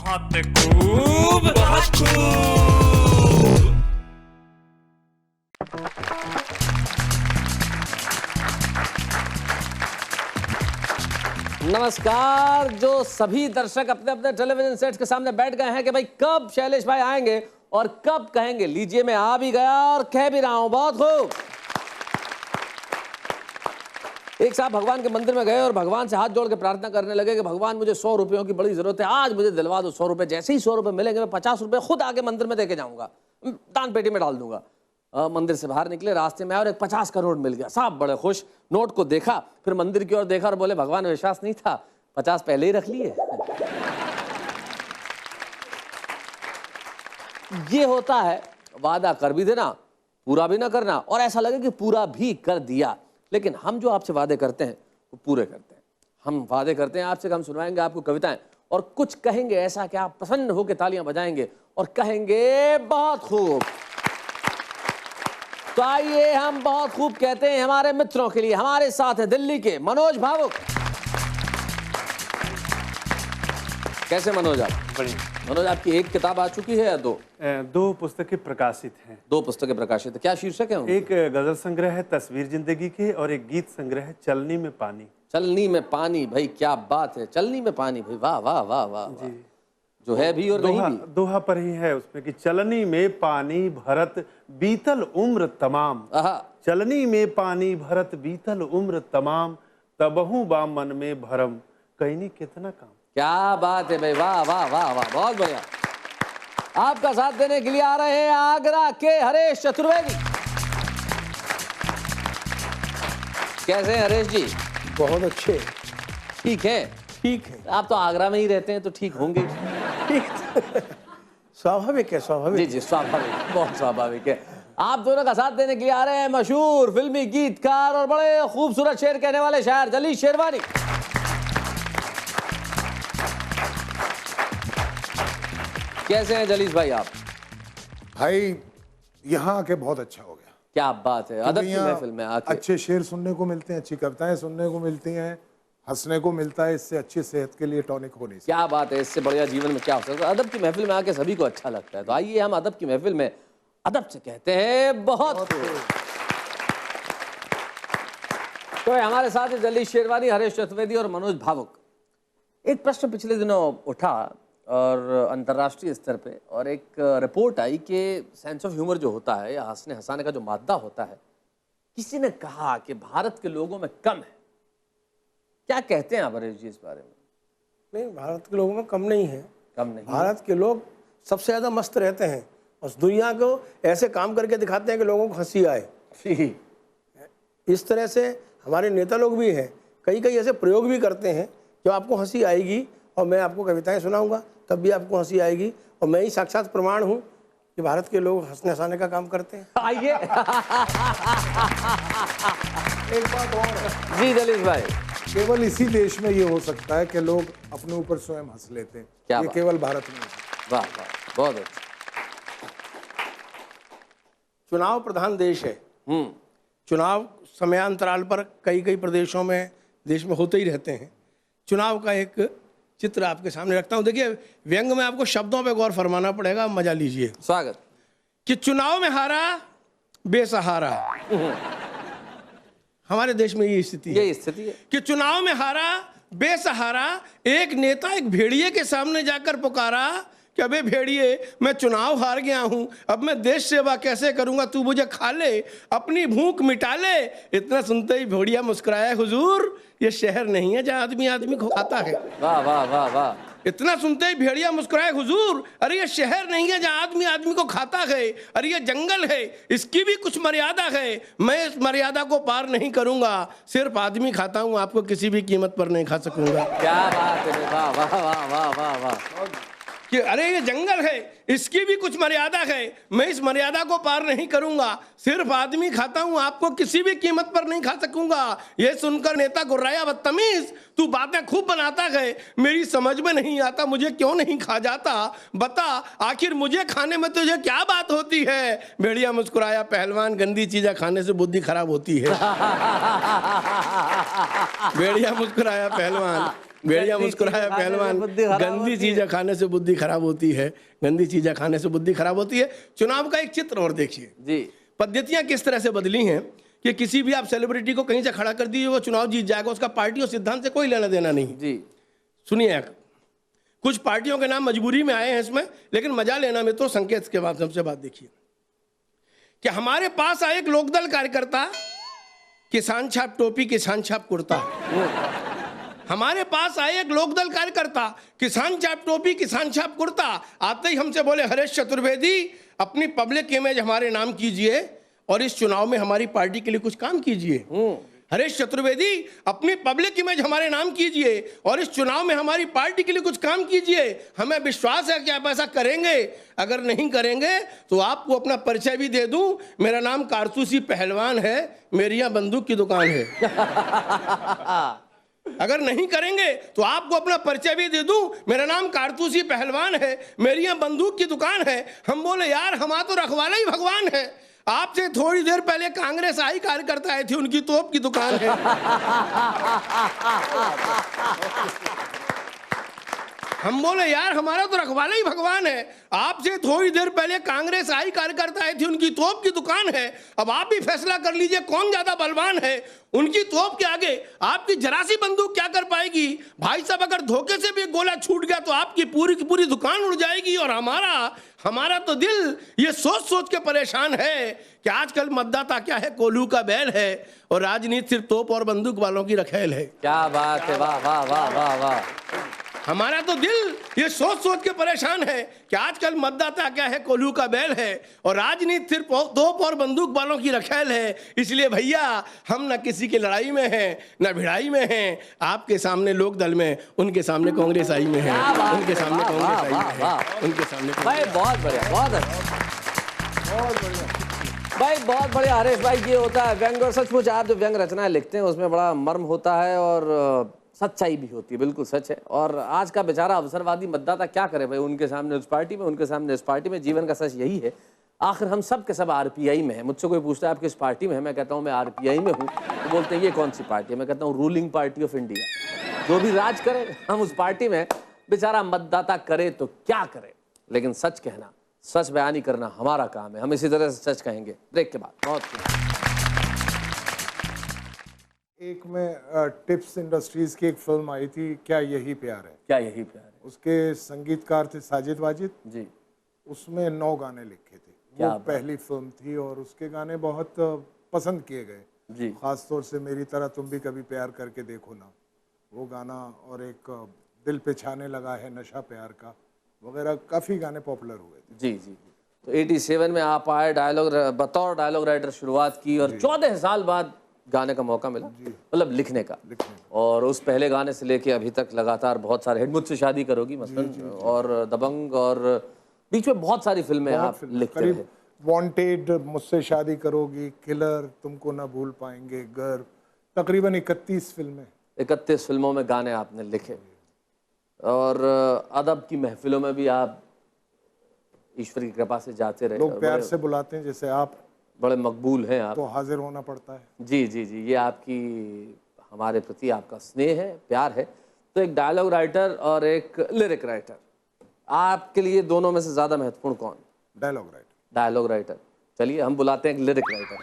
बहुत खूब, बहुत खूब। नमस्कार। जो सभी दर्शक अपने अपने टेलीविजन सेट्स के सामने बैठ गए हैं कि भाई कब शैलेश भाई आएंगे और कब कहेंगे लीजिए मैं आ भी गया और कह भी रहा हूं, बहुत खूब। एक साहब भगवान के मंदिर में गए और भगवान से हाथ जोड़ के प्रार्थना करने लगे कि भगवान मुझे 100 रुपयों की बड़ी जरूरत है, आज मुझे दिलवा दो 100 रुपए। जैसे ही 100 रुपए मिलेंगे मैं 50 रुपए खुद आके मंदिर में देके जाऊंगा, दान पेटी में डाल दूंगा। मंदिर से बाहर निकले, रास्ते में आए और एक 50 का नोट मिल गया। साहब बड़े खुश, नोट को देखा, फिर मंदिर की ओर देखा और बोले भगवान विश्वास नहीं था, 50 पहले ही रख लिए। ये होता है वादा कर भी देना, पूरा भी ना करना, और ऐसा लगे कि पूरा भी कर दिया। लेकिन हम जो आपसे वादे करते हैं वो पूरे करते हैं। हम वादे करते हैं आपसे कि हम सुनवाएंगे आपको कविताएं और कुछ कहेंगे ऐसा कि आप प्रसन्न होकर तालियां बजाएंगे और कहेंगे बहुत खूब। तो आइए हम बहुत खूब कहते हैं हमारे मित्रों के लिए। हमारे साथ है दिल्ली के मनोज भावुक। कैसे मनोज आप? बढ़िया। मनोज आपकी एक किताब आ चुकी है या दो? दो पुस्तकें प्रकाशित हैं। दो पुस्तकें प्रकाशित है। क्या शीर्षक है उनके? एक गजल संग्रह है तस्वीर जिंदगी के और एक गीत संग्रह है चलनी में पानी। चलनी में पानी, भाई क्या बात है। चलनी में पानी, भाई वाह वाह वाह वाह वाह। जो है भी और नहीं भी। दोहा पर ही है उसमें कि चलनी में पानी भरत बीतल उम्र तमाम। चलनी में पानी भरत बीतल उम्र तमाम, तबहू बा मन में भरम कहनी कितना काम। क्या बात है भाई, वाह वाह वाह वाह, बहुत बढ़िया। आपका साथ देने के लिए आ रहे हैं आगरा के हरेश चतुर्वेदी। कैसे हैं हरेश जी? बहुत अच्छे। ठीक है? ठीक है। आप तो आगरा में ही रहते हैं तो ठीक होंगे। ठीक स्वाभाविक है, स्वाभाविक। जी जी स्वाभाविक, बहुत स्वाभाविक है। आप दोनों का साथ देने के लिए आ रहे हैं मशहूर फिल्मी गीतकार और बड़े खूबसूरत शेर कहने वाले शायर जलील शेरवानी। कैसे हैं जलील भाई आप? भाई यहाँ आके बहुत अच्छा हो गया। क्या बात है, अदब की महफिल में आके अच्छे शेर सुनने को मिलते हैं, अच्छी कविताएं सुनने को मिलती हैं, हंसने को मिलता है। इससे अच्छी सेहत के लिए टॉनिक हो नहीं सकती। क्या बात है, इससे बढ़िया जीवन में क्या हो सकता है। अदब की महफिल में आके सभी को अच्छा लगता है। तो आइए हम अदब की महफिल में अदब से कहते हैं बहुत खूब। तो हमारे साथ है जलील शेरवानी, हरेश चतुर्वेदी और मनोज भावुक। एक प्रश्न पिछले दिनों उठा और अंतर्राष्ट्रीय स्तर पे, और एक रिपोर्ट आई कि सेंस ऑफ ह्यूमर जो होता है या हंसने हंसाने का जो मादा होता है, किसी ने कहा कि भारत के लोगों में कम है। क्या कहते हैं आप हरेश जी इस बारे में? नहीं, भारत के लोगों में कम नहीं है। कम नहीं, भारत के लोग सबसे ज़्यादा मस्त रहते हैं और दुनिया को ऐसे काम करके दिखाते हैं कि लोगों को हंसी आए। इस तरह से हमारे नेता लोग भी हैं, कई कई ऐसे प्रयोग भी करते हैं जो आपको हंसी आएगी, और मैं आपको कविताएं सुनाऊंगा तब भी आपको हंसी आएगी, और मैं ही साक्षात प्रमाण हूँ कि भारत के लोग हंसने हंसाने का काम करते हैं। आइए। एक बात और है, जी जलील भाई, केवल इसी देश में ये हो सकता है कि लोग अपने ऊपर स्वयं हंस लेते हैं। क्या ये बात? केवल भारत में है। वाह वाह, बहुत अच्छा। चुनाव प्रधान देश है। चुनाव समयांतराल पर कई कई प्रदेशों में देश में होते ही रहते हैं। चुनाव का एक चित्र आपके सामने रखता हूं। देखिए, व्यंग में आपको शब्दों पे गौर फरमाना पड़ेगा, मजा लीजिए। स्वागत। कि चुनाव में हारा बेसहारा। हमारे देश में ये स्थिति है। ये स्थिति है कि चुनाव में हारा बेसहारा, एक नेता एक भेड़िए के सामने जाकर पुकारा कि अबे भेड़िए, मैं चुनाव हार गया हूं, अब मैं देश सेवा कैसे करूंगा, तू मुझे खा ले, अपनी भूख मिटा ले। इतना सुनते ही भेड़िया मुस्कुराया, हुजूर ये शहर नहीं है जहां आदमी आदमी को खाता है। वाह वाह वाह वाह। इतना सुनते ही भेड़िया मुस्कुराए, हुजूर अरे ये शहर नहीं है जहां आदमी आदमी को खाता है, अरे ये जंगल है, इसकी भी कुछ मर्यादा है, मैं इस मर्यादा को पार नहीं करूंगा, सिर्फ आदमी खाता हूं, आपको किसी भी कीमत पर नहीं खा सकूंगा। क्या बात है, वाह वाह वाह वाह वाह वाह। कि अरे ये जंगल है, इसकी भी कुछ मर्यादा है, मैं इस मर्यादा को पार नहीं करूंगा, सिर्फ आदमी खाता हूं, आपको किसी भी कीमत पर नहीं खा सकूंगा। ये सुनकर नेता गुर्राया, बदतमीज तू बातें खूब बनाता है, मेरी समझ में नहीं आता मुझे क्यों नहीं खा जाता, बता आखिर मुझे खाने में तुझे क्या बात होती है। भेड़िया मुस्कुराया, पहलवान गंदी चीजें खाने से बुद्धि खराब होती है। भेड़िया मुस्कुराया, पहलवान भेड़िया गंदी मुस्कुराया चीजें खाने से पहलवान, बुद्धि खराब गंदी होती चीजें खाने से बुद्धि खराब होती है, गंदी चीजें खाने से बुद्धि खराब होती है। चुनाव का एक चित्र और देखिए, जी पद्धतियां किस तरह से बदली हैं कि किसी भी आप सेलिब्रिटी को कहीं से खड़ा कर दीजिए, वो चुनाव जीत जाएगा, उसका पार्टी और सिद्धांत से कोई लेना देना नहीं। जी सुनिए, कुछ पार्टियों के नाम मजबूरी में आए हैं इसमें, लेकिन मजा लेना में तो संकेत के माध्यम से बात देखिए कि हमारे पास आए एक लोकदल कार्यकर्ता, किसान छाप टोपी, किसान छाप कुर्ता। हमारे पास आए एक लोकदल कार्यकर्ता, किसान छाप टोपी, किसान छाप कुर्ता। आते ही हमसे बोले, हरेश चतुर्वेदी अपनी पब्लिक इमेज हमारे नाम कीजिए और इस चुनाव में हमारी पार्टी के लिए कुछ काम कीजिए। हरेश चतुर्वेदी अपनी पब्लिक इमेज हमारे नाम कीजिए और इस चुनाव में हमारी पार्टी के लिए कुछ काम कीजिए। हमें विश्वास है कि आप ऐसा करेंगे। अगर नहीं करेंगे तो आपको अपना परिचय भी दे दूं, मेरा नाम कारतूसी पहलवान है, मेरी यहाँ बंदूक की दुकान है। अगर नहीं करेंगे तो आपको अपना परिचय भी दे दूं, मेरा नाम कारतूसी पहलवान है, मेरी यहाँ बंदूक की दुकान है। हम बोले, यार हमारा तो रखवाला ही भगवान है। आपसे थोड़ी देर पहले कांग्रेस आई कार्यकर्ता आए थे, उनकी तोप की दुकान है। हम बोले, यार हमारा तो रखवाला ही भगवान है। आपसे थोड़ी देर पहले कांग्रेस आई कार्यकर्ता आई थी, उनकी तोप की दुकान है। अब आप भी फैसला कर लीजिए कौन ज्यादा बलवान है। उनकी तोप के आगे आपकी जरा सी बंदूक क्या कर पाएगी? भाई साहब, अगर धोखे से भी गोला छूट गया तो आपकी पूरी की पूरी दुकान उड़ जाएगी। और हमारा तो दिल ये सोच सोच के परेशान है कि आजकल मतदाता क्या है, कोल्हू का बैल है और राजनीति सिर्फ तोप और बंदूक वालों की रखेल है। क्या बात है, वाह वाह वाह वाह वाह। हमारा तो दिल ये सोच सोच के परेशान है कि आजकल मतदाता क्या है, कोल्हू का बैल है और राजनीति सिर्फ तोप और बंदूक वालों की रखेल है। इसलिए भैया, हम न किसी की लड़ाई में हैं न भिड़ाई में हैं। आपके सामने लोक दल में, उनके सामने कांग्रेस आई में है, उनके सामने कांग्रेस आई में है, उनके सामने भाई बहुत बढ़िया, बहुत अच्छा, बहुत बढ़िया भाई, बहुत बढ़िया। हरेश भाई, ये होता है व्यंग। और सचमुच आप जो व्यंग रचनाएं लिखते हैं उसमें बड़ा मर्म होता है और सच्चाई भी होती है, बिल्कुल सच है। और आज का बेचारा अवसरवादी मतदाता क्या करे भाई, उनके सामने उस पार्टी में, उनके सामने इस पार्टी में। जीवन का सच यही है, आखिर हम सब के सब आरपीआई में हैं। मुझसे कोई पूछता है आप किस पार्टी में है, मैं कहता हूँ मैं आरपीआई में हूँ। तो बोलते हैं ये कौन सी पार्टी है? मैं कहता हूँ रूलिंग पार्टी ऑफ इंडिया। जो भी राज करे हम उस पार्टी में। बेचारा मतदाता करे तो क्या करे, लेकिन सच कहना, सच बयानी करना हमारा काम है। हम इसी तरह से सच कहेंगे ब्रेक के बाद। बहुत एक में टिप्स इंडस्ट्रीज की एक फिल्म आई थी, क्या यही प्यार है। क्या यही प्यार है? उसके संगीतकार थे साजिद वाजिद जी। उसमें 9 गाने लिखे थे। वो पहली फिल्म थी और उसके गाने बहुत पसंद किए गए जी। खास तौर से मेरी तरह तुम भी कभी प्यार करके देखो ना, वो गाना, और एक दिल पे छाने लगा है नशा प्यार का वगैरह, काफ़ी गाने पॉपुलर हुए थे। जी जी। तो 87 में आप आए, बतौर डायलॉग राइटर शुरुआत की और 14 साल बाद गाने का मौका मिला, मतलब लिखने का। और उस पहले गाने से लेके अभी तक लगातार बहुत सारे हिट, मुझसे शादी करोगी मसलन, और दबंग, और बीच में बहुत सारी फिल्में आप लिखते हैं। वांटेड, मुझसे शादी करोगी, किलर, तुमको ना भूल पाएंगे, गर, तकरीबन 31 फिल्में, 31 फिल्मों में गाने आपने लिखे। और अदब की महफिलों में भी आप ईश्वर की कृपा से जाते रहे। लोग प्यार से बुलाते हैं, जैसे आप बड़े मकबूल हैं आप, तो हाजिर होना पड़ता है। जी जी जी। ये आपकी, हमारे प्रति आपका स्नेह है, प्यार है। तो एक डायलॉग राइटर और एक लिरिक राइटर, आपके लिए दोनों में से ज़्यादा महत्वपूर्ण कौन? Dialogue writer. Dialogue writer. चलिए हम बुलाते हैं एक लिरिक राइटर।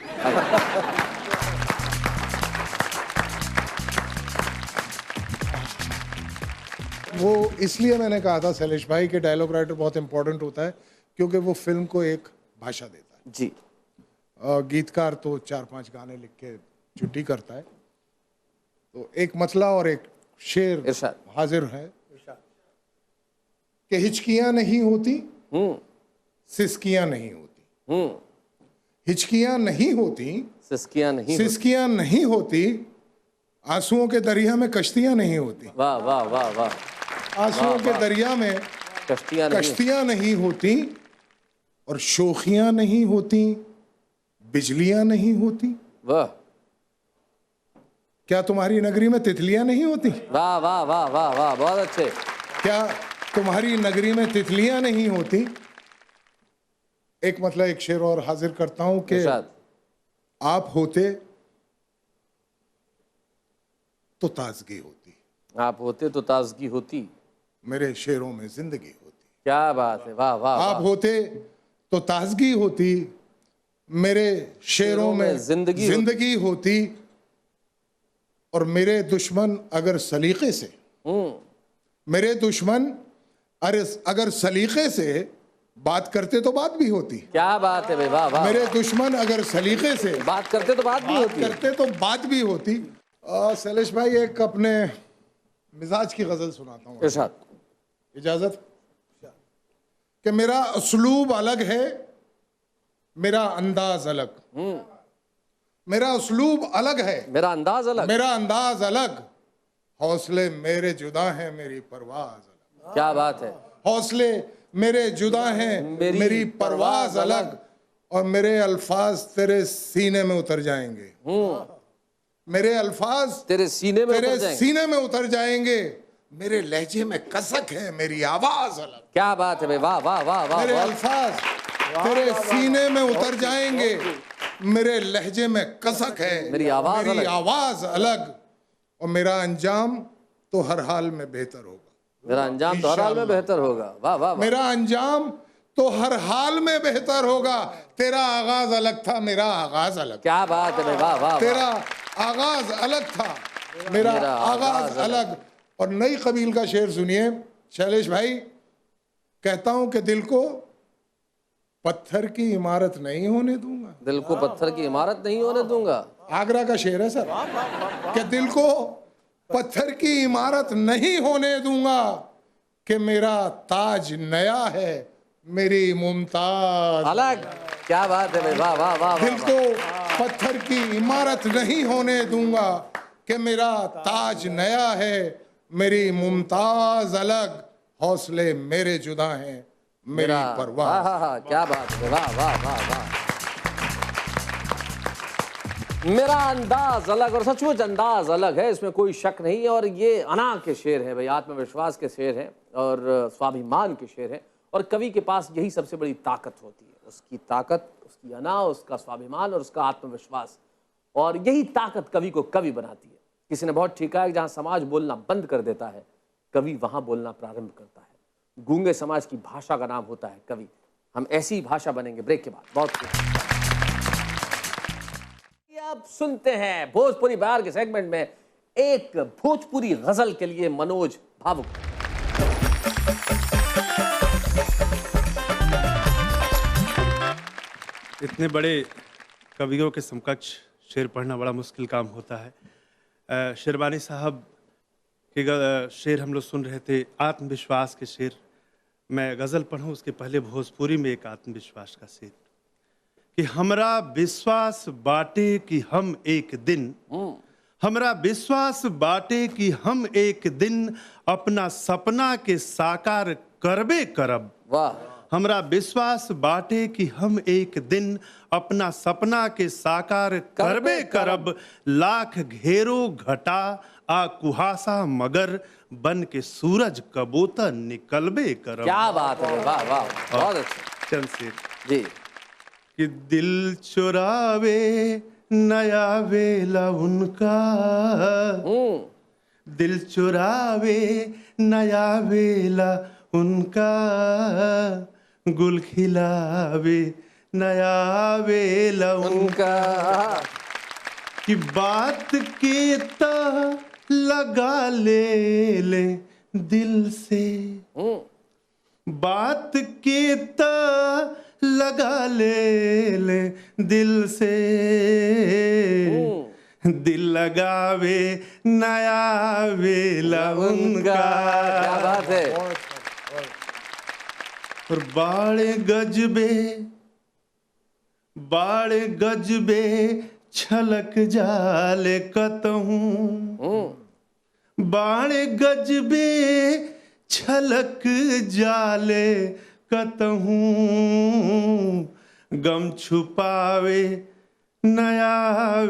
वो इसलिए मैंने कहा था शैलेश भाई कि डायलॉग राइटर बहुत इंपॉर्टेंट होता है, क्योंकि वो फिल्म को एक भाषा देता है। जी। गीतकार तो 4-5 गाने लिख के छुट्टी करता है, तो एक मतला और एक शेर हाजिर है कि हिचकियां नहीं होती, सिसकियां नहीं होती, हिचकियां नहीं होती, सिसकियां नहीं होती, आंसुओं के दरिया में कश्तियां नहीं होती। वाह वाह वाह वाह। आंसुओं के दरिया में कश्तियां नहीं होती, और शोखियां नहीं होती, बिजलियां नहीं होती। वाह। क्या तुम्हारी नगरी में तितलियां नहीं होती? वाह वाह वाह वाह वाह, बहुत अच्छे। क्या तुम्हारी नगरी में तितलियां नहीं होती? एक मतलब एक शेर और हाजिर करता हूं कि आप होते तो ताजगी होती, आप होते तो ताजगी होती, मेरे शेरों में जिंदगी होती। क्या बात है, वाह वाह आप होते तो ताजगी होती, मेरे शेरों में जिंदगी होती। और मेरे दुश्मन अगर सलीके से, मेरे दुश्मन अगर सलीके से बात करते तो बात भी होती। क्या बात है भाई, वाह वाह। मेरे दुश्मन अगर सलीके से बात करते तो बात भी होती, करते तो बात भी होती। शैलेश भाई, एक अपने मिजाज की गजल सुनाता हूँ, इजाजत? कि मेरा उसलूब अलग है, मेरा अंदाज अलग। मेरा उसलूब अलग है, मेरा अंदाज अलग, मेरा अंदाज अलग। हौसले मेरे जुदा हैं, मेरी परवाज अलग। क्या बात है। हौसले मेरे जुदा हैं, मेरी परवाज अलग। और मेरे अल्फाज तेरे सीने में उतर जाएंगे। मेरे अल्फाज तेरे सीने में उतर जाएंगे। मेरे लहजे में कसक है, मेरी आवाज अलग। क्या बात है भाई, वाह वाह वाह वाह। मेरे अल्फाज तेरे सीने में उतर जाएंगे, मेरे लहजे में कसक है, मेरी आवाज अलग। और मेरा अंजाम तो हर हाल में बेहतर होगा। मेरा अंजाम तो हर हाल में बेहतर होगा, वाह वाह। मेरा अंजाम तो हर हाल में बेहतर होगा। तेरा आगाज अलग था, मेरा आगाज अलग। क्या बात है भाई, वाह वाह। तेरा आगाज अलग था, मेरा आगाज अलग। और नई कबील का शेर सुनिए शैलेश भाई। कहता हूं कि दिल को पत्थर की इमारत नहीं होने दूंगा। दिल को पत्थर की इमारत नहीं होने दूंगा। आगरा का शेर है सर। कि दिल को पत्थर की इमारत नहीं होने दूंगा, कि मेरा ताज नया है, मेरी मुमताज अलग। क्या बात है भाई, वाह वाह वाह। दिल को पत्थर की इमारत नहीं होने दूंगा, कि मेरा ताज नया है, मेरी मुमताज अलग। हौसले मेरे जुदा हैं, मेरी परवाह। क्या बात है, वाह वाह वाह वाह। मेरा अंदाज अलग, और सचमुच अंदाज अलग है, इसमें कोई शक नहीं है। और ये अना के शेर है भाई, आत्मविश्वास के शेर है और स्वाभिमान के शेर है। और कवि के पास यही सबसे बड़ी ताकत होती है, उसकी ताकत, उसकी अना, उसका स्वाभिमान और उसका आत्मविश्वास। और यही ताकत कवि को कवि बनाती है। किसी ने बहुत ठीक कहा है, जहाँ समाज बोलना बंद कर देता है, कवि वहाँ बोलना प्रारंभ करता है। गूंगे समाज की भाषा का नाम होता है कवि। हम ऐसी ही भाषा बनेंगे ब्रेक के बाद। बहुत अब सुनते हैं भोजपुरी बयार के सेगमेंट में एक भोजपुरी गजल के लिए मनोज भावुक। इतने बड़े कवियों के समकक्ष शेर पढ़ना बड़ा मुश्किल काम होता है। शेरवानी साहब के शेर हम लोग सुन रहे थे, आत्मविश्वास के शेर। मैं गज़ल पढ़ूं उसके पहले भोजपुरी में एक आत्मविश्वास का शेर कि हमरा विश्वास बाटे कि हम एक दिन, हमरा विश्वास बाटे कि हम एक दिन अपना सपना के साकार करबे करब। वाह। हमरा विश्वास बाटे कि हम एक दिन अपना सपना के साकार करबे करब। लाख घेरो घटा आ कुहासा मगर बन के सूरज कबूता निकलबे करब। क्या बात है, वाह वाह, बहुत अच्छा। चंद शेर जी। कि दिल चुरावे नया वेला उनका, दिल चुरावे नया वेला उनका, गुल खिलावे नया वेला उनका। कि बात के ता लगा ले दिल से, बात के ता लगा ले दिल से, दिल लगावे नया वेला उनका। क्या बात है। और बाड़े गजबे छलक जाले कतहूं, बाड़े गजबे छलक जाले कतहूं, गम छुपावे नया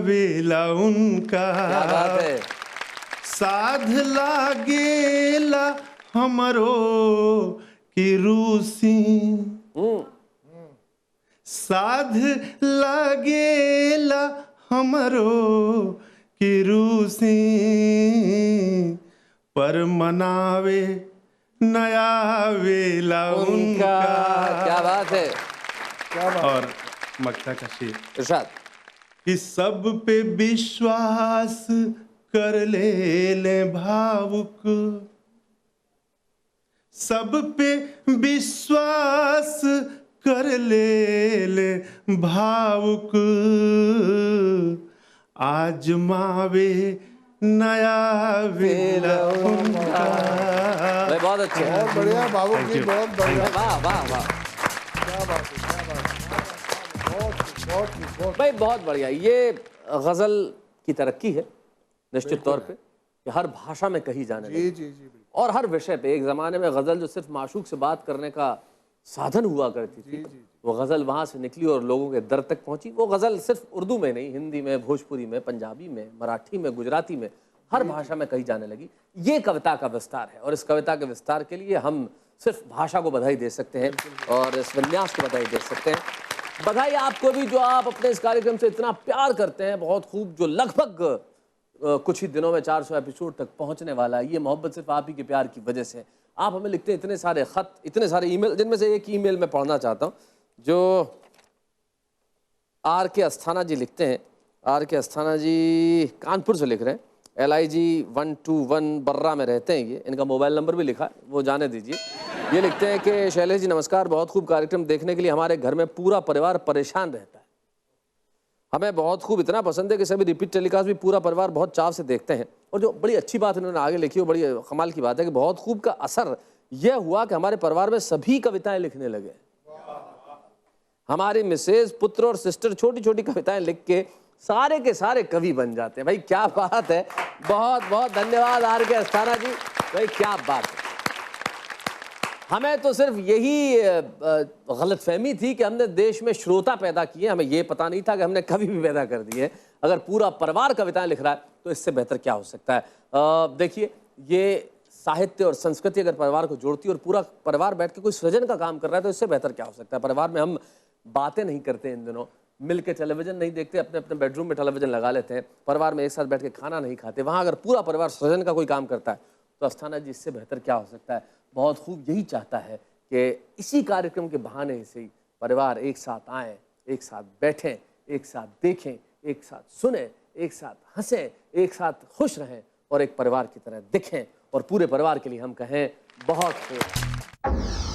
वेला उनका। क्या बात है। साध लागेला हमरो की रूसी, साध लागेला हमरो की रूसी, पर मनावे नया वेला उनका। क्या बात है। और मक्ता का शेर इरशाद। कि सब पे विश्वास कर ले भावुक, सब पे विश्वास कर ले भावुक, आजमावे नया वेला उनका। भाई बहुत अच्छे। बहुत बढ़िया बाबू जी, बहुत बढ़िया। वाह वाह वाह क्या बात है, क्या बात है। बहुत भाई बहुत बढ़िया। ये गजल की तरक्की है निश्चित तौर पे कि हर भाषा में कही जाने लगी। जी जी जी। और हर विषय पे। एक ज़माने में गज़ल जो सिर्फ माशूक से बात करने का साधन हुआ करती थी, वो गज़ल वहाँ से निकली और लोगों के दर तक पहुँची। वो गज़ल सिर्फ उर्दू में नहीं, हिंदी में, भोजपुरी में, पंजाबी में, मराठी में, गुजराती में, हर भाषा में कही जाने लगी। ये कविता का विस्तार है और इस कविता के विस्तार के लिए हम सिर्फ भाषा को बधाई दे सकते हैं और इस विन्यास को बधाई दे सकते हैं। बधाई आपको भी जो आप अपने इस कार्यक्रम से इतना प्यार करते हैं, बहुत खूब, जो लगभग कुछ ही दिनों में 400 एपिसोड तक पहुंचने वाला है। ये मोहब्बत सिर्फ आप ही के प्यार की वजह से। आप हमें लिखते हैं इतने सारे ख़त, इतने सारे ईमेल, जिनमें से एक ईमेल मैं पढ़ना चाहता हूं जो आर के अस्थाना जी लिखते हैं। आर के अस्थाना जी कानपुर से लिख रहे हैं। LIG 121 बर्रा में रहते हैं ये। इनका मोबाइल नंबर भी लिखा है, वो जाने दीजिए। ये लिखते हैं कि शैलेश जी नमस्कार, बहुत खूब कार्यक्रम देखने के लिए हमारे घर में पूरा परिवार परेशान रहता है। हमें बहुत खूब इतना पसंद है कि सभी रिपीट टेलीकास्ट भी पूरा परिवार बहुत चाव से देखते हैं। और जो बड़ी अच्छी बात इन्होंने आगे लिखी, वो बड़ी कमाल की बात है कि बहुत खूब का असर यह हुआ कि हमारे परिवार में सभी कविताएं लिखने लगे। हमारी मिसेज, पुत्र और सिस्टर छोटी छोटी कविताएं लिख के सारे के सारे कवि बन जाते हैं। भाई क्या बात है, बहुत बहुत धन्यवाद आर के अस्थाना जी। भाई क्या बात है। हमें तो सिर्फ यही गलतफहमी थी कि हमने देश में श्रोता पैदा किए, हमें ये पता नहीं था कि हमने कवि भी पैदा कर दिए। अगर पूरा परिवार कविताएं लिख रहा है तो इससे बेहतर क्या हो सकता है। देखिए, ये साहित्य और संस्कृति अगर परिवार को जोड़ती है और पूरा परिवार बैठ के कोई सृजन का काम कर रहा है तो इससे बेहतर क्या हो सकता है। परिवार में हम बातें नहीं करते, इन दिनों मिल के टेलीविजन नहीं देखते, अपने अपने बेडरूम में टेलीविजन लगा लेते हैं, परिवार में एक साथ बैठ के खाना नहीं खाते। वहाँ अगर पूरा परिवार सृजन का कोई काम करता है तो अस्थाना जी इससे बेहतर क्या हो सकता है। बहुत खूब यही चाहता है कि इसी कार्यक्रम के बहाने से ही परिवार एक साथ आएँ, एक साथ बैठें, एक साथ देखें, एक साथ सुने, एक साथ हंसें, एक साथ खुश रहें और एक परिवार की तरह दिखें। और पूरे परिवार के लिए हम कहें बहुत खूब।